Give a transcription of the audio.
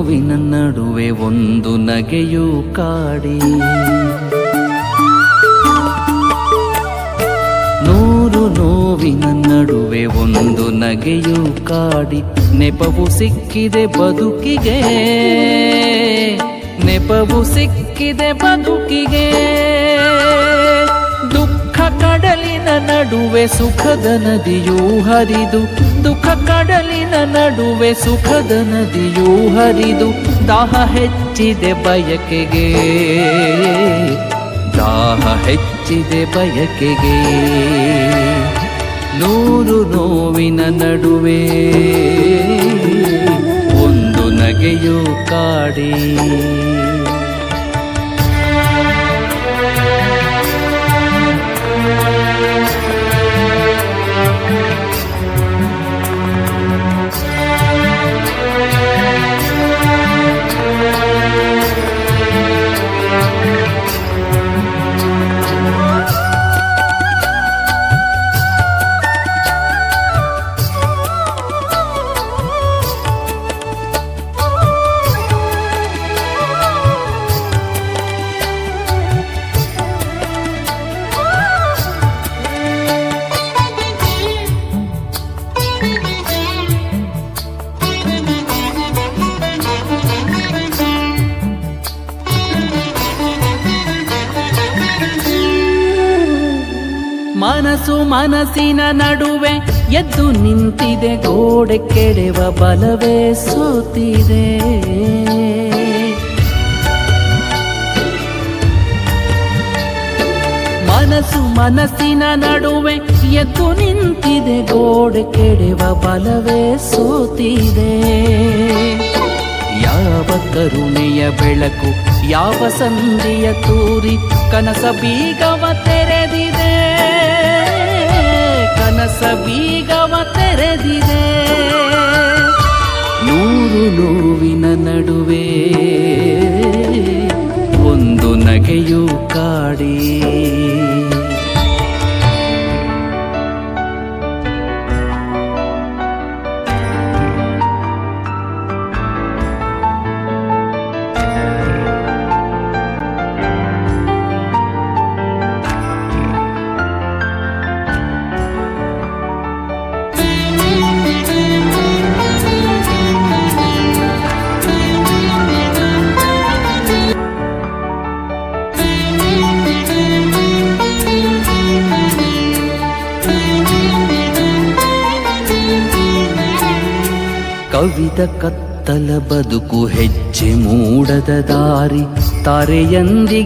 ನೋವಿನ ನಡುವೆ ಒಂದು ನಗೆಯು ಕಾಡಿ, ನೂರು ನೋವಿನ ನಡುವೆ ಒಂದು ನಗೆಯು ಕಾಡಿ, ನೆಪವು ಸಿಕ್ಕಿದೆ ಬದುಕಿಗೆ, ನೆಪವು ಸಿಕ್ಕಿದೆ ಬದುಕಿಗೆ. ದುಃಖ ಕಡಲಿನ ನಡುವೆ ಸುಖದ ನದಿಯೂ ಹರಿದು, ದುಃಖ ಕಡಲಿನ ನಡುವೆ ಸುಖದ ನದಿಯೂ ಹರಿದು, ದಾಹ ಹೆಚ್ಚಿದೆ ಬಯಕೆಗೆ, ದಾಹ ಹೆಚ್ಚಿದೆ ಬಯಕೆಗೆ. ನೂರು ನೋವಿನ ನಡುವೆ ಒಂದು ನಗೆಯು ಕಾಡಿ. ಮನಸ್ಸು ಮನಸ್ಸಿನ ನಡುವೆ ಎದ್ದು ನಿಂತಿದೆ, ಗೋಡೆ ಕೆಡೆವ ಬಲವೇ ಸೋತಿದೆ. ಮನಸ್ಸು ಮನಸ್ಸಿನ ನಡುವೆ ಎದ್ದು ನಿಂತಿದೆ, ಗೋಡೆ ಕೆಡೆವ ಬಲವೇ ಸೋತಿದೆ. ಯಾವ ಕರುಣೆಯ ಬೆಳಕು, ಯಾವ ಸಂಧಿಯ ತೂರಿ ಕನಸ ಬೀಗವ ತೆರೆದಿದೆ, ಕನಸ ಬೀಗವ ತೆರೆದಿದೆ. ನೂರು ನೋವಿನ ನಡುವೆ ಒಂದು ನಗೆಯು ಕಾಡಿ. ಕವಿದ ಕತ್ತಲ ಬದುಕು, ಹೆಜ್ಜೆ ಮೂಡದ ದಾರಿ, ತಾರೆಯಂದಿಗೆ